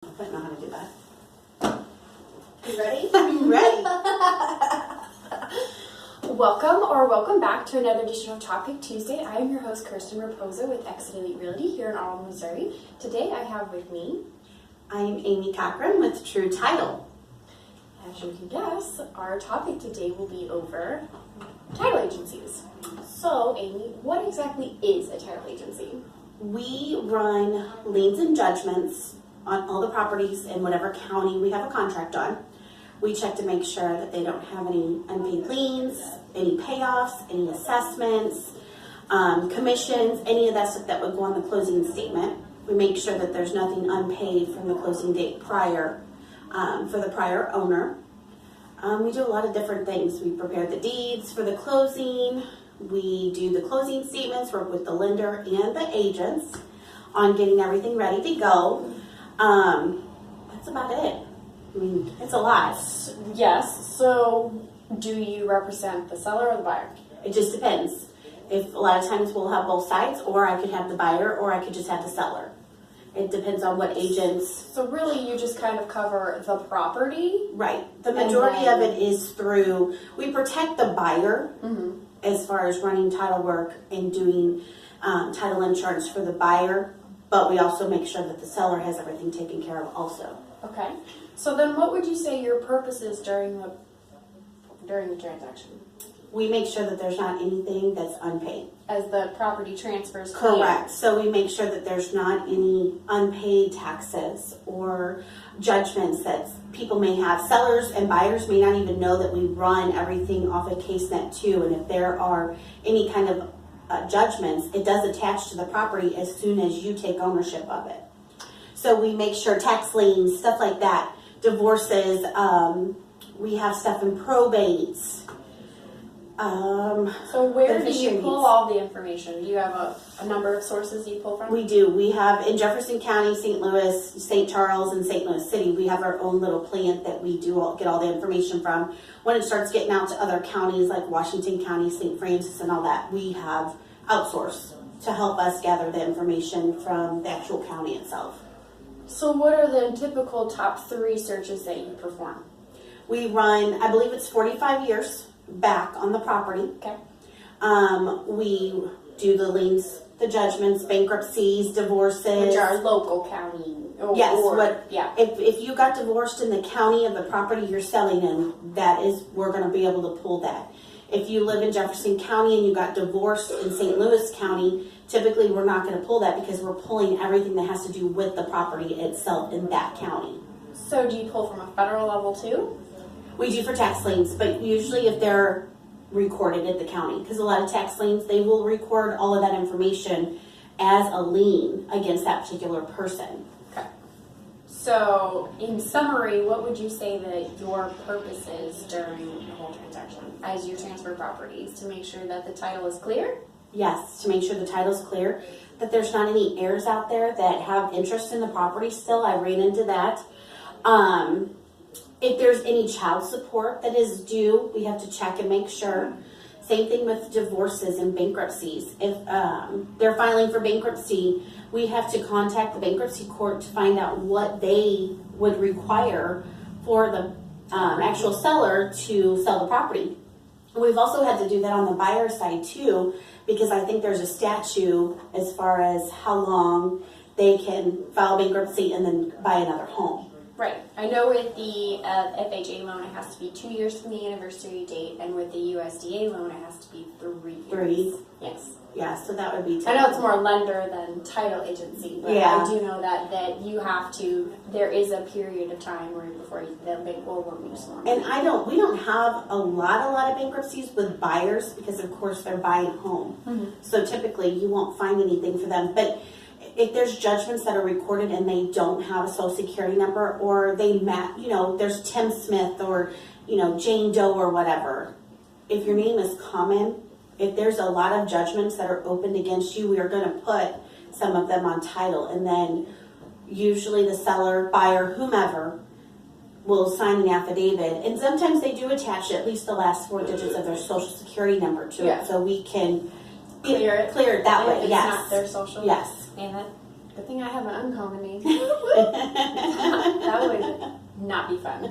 I don't know how to do that. You ready? I'm ready. Welcome back to another edition of Topic Tuesday. I am your host, Kirsten Raposa with Exit Elite Realty here in Arnold, Missouri. Today I have with me, I am Amy Cochran with True Title. as you can guess, our topic today will be over title agencies. So, Amy, what exactly is a title agency? We run liens and judgments on all the properties in whatever county we have a contract on. We check to make sure that they don't have any unpaid liens, any payoffs, any assessments, commissions, any of that stuff that would go on the closing statement. We make sure that there's nothing unpaid from the closing date prior for the prior owner. We do a lot of different things. We prepare the deeds for the closing. We do the closing statements, work with the lender and the agents on getting everything ready to go. That's about it. I mean, it's a lot. Yes, so do you represent the seller or the buyer? It just depends. If a lot of times we'll have both sides, or I could have the buyer, or I could just have the seller. It depends on what agents. So really you just kind of cover the property? Right. The majority of it is through, we protect the buyer as far as running title work and doing title insurance for the buyer, but we also make sure that the seller has everything taken care of also. Okay. So then what would you say your purpose is during the transaction? We make sure that there's not anything that's unpaid. As the property transfers? Correct. So we make sure that there's not any unpaid taxes or judgments that people may have. Sellers and buyers may not even know that we run everything off of CaseNet 2, and if there are any kind of judgments, it does attach to the property as soon as you take ownership of it. So we make sure tax liens, stuff like that, divorces, we have stuff in probates. So where do you pull all the information? Do you have a number of sources you pull from? We do. We have in Jefferson County, St. Louis, St. Charles, and St. Louis City, we have our own little plant that we do get all the information from. When it starts getting out to other counties like Washington County, St. Francis, and all that, we have outsourced to help us gather the information from the actual county itself. So what are the typical top 3 searches that you perform? We run, I believe it's 45 years back on the property. Okay. We do the liens, the judgments, bankruptcies, divorces. Which are local county. Yes. Yeah. If you got divorced in the county of the property you're selling in, we're going to be able to pull that. If you live in Jefferson County and you got divorced in St. Louis County, typically we're not going to pull that because we're pulling everything that has to do with the property itself in that county. So do you pull from a federal level too? We do for tax liens, but usually if they're recorded at the county, because a lot of tax liens, they will record all of that information as a lien against that particular person. Okay. So in summary, what would you say that your purpose is during the whole transaction as you transfer properties? To make sure that the title is clear? Yes, to make sure the title's clear, that there's not any heirs out there that have interest in the property still. I ran into that. If there's any child support that is due, we have to check and make sure. Same thing with divorces and bankruptcies. If they're filing for bankruptcy, we have to contact the bankruptcy court to find out what they would require for the actual seller to sell the property. We've also had to do that on the buyer side too, because I think there's a statute as far as how long they can file bankruptcy and then buy another home. Right. I know with the FHA loan, it has to be 2 years from the anniversary date, and with the USDA loan, it has to be 3 years. 3. Yes. Yeah, so that would be. I know it's more lender than title agency, but Yeah. I do know that you have to. There is a period of time before the bank will loan you some more. And we don't have a lot of bankruptcies with buyers because of course they're buying a home. So typically you won't find anything for them. But if there's judgments that are recorded and they don't have a social security number, or there's Tim Smith or, Jane Doe or whatever. If your name is common, if there's a lot of judgments that are opened against you, we are going to put some of them on title. And then usually the seller, buyer, whomever will sign an affidavit. And sometimes they do attach at least the last 4 digits of their social security number to it, so we can clear it that way. It's Yes. not their social. Yes. And that Good thing I have an uncommon name. That would not be fun.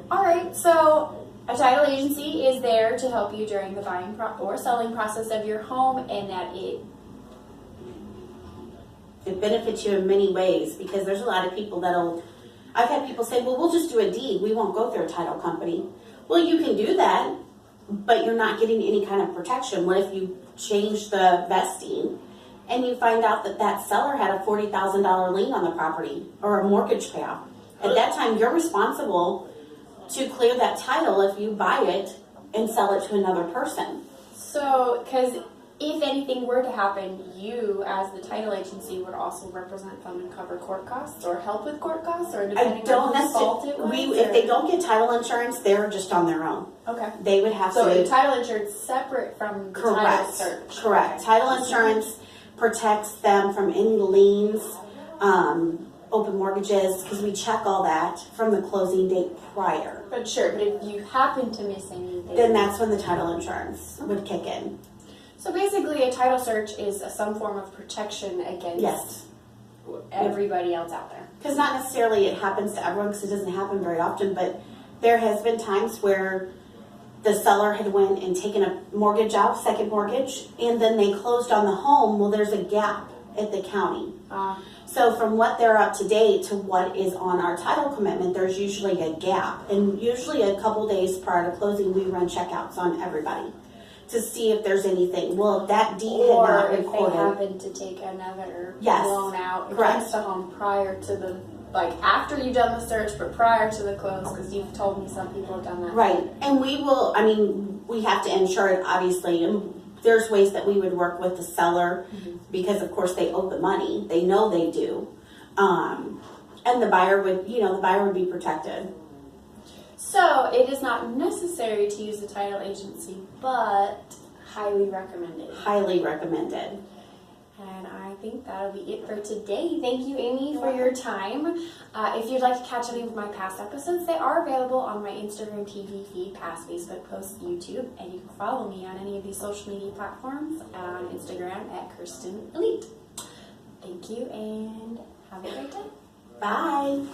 All right, so a title agency is there to help you during the buying or selling process of your home, and that it benefits you in many ways, because there's a lot of people I've had people say, well, we'll just do a deed. We won't go through a title company. Well, you can do that, but you're not getting any kind of protection. What if you change the vesting and you find out that that seller had a $40,000 lien on the property or a mortgage payoff? At that time, you're responsible to clear that title if you buy it and sell it to another person. So, because if anything were to happen, you as the title agency would also represent them and cover court costs or help with court costs, or I depending don't on whose fault it was? necessarily. If they don't get title insurance, they're just on their own. Okay. They would have So to. the title insurance separate from the title Correct. search. Correct. Okay. Title insurance protects them from any liens, open mortgages, because we check all that from the closing date prior. But sure, but if you happen to miss anything, Then that's when the title insurance would kick in. So basically, a title search is some form of protection against Yes. everybody else out there. Because not necessarily it happens to everyone, because it doesn't happen very often, but there has been times where the seller had went and taken a mortgage out, second mortgage, and then they closed on the home. Well, there's a gap at the county. So from what they're up to date to what is on our title commitment, there's usually a gap. And usually a couple days prior to closing, we run checkouts on everybody to see if there's anything. Well, that deed had Or not if they recorded. happen to take another Yes. loan out Correct. against a home prior to the, like after you've done the search, but prior to the close, because you've told me some people have done that. Right. And we will, we have to insure it, obviously. And there's ways that we would work with the seller because, of course, they owe the money. They know they do. And the buyer would be protected. So it is not necessary to use a title agency, but highly recommended. Highly recommended. And I think that'll be it for today. Thank you, Amy, for your time. If you'd like to catch any of my past episodes, they are available on my Instagram TV feed, past Facebook posts, YouTube, and you can follow me on any of these social media platforms on Instagram at Kirsten Elite. Thank you, and have a great day. Bye.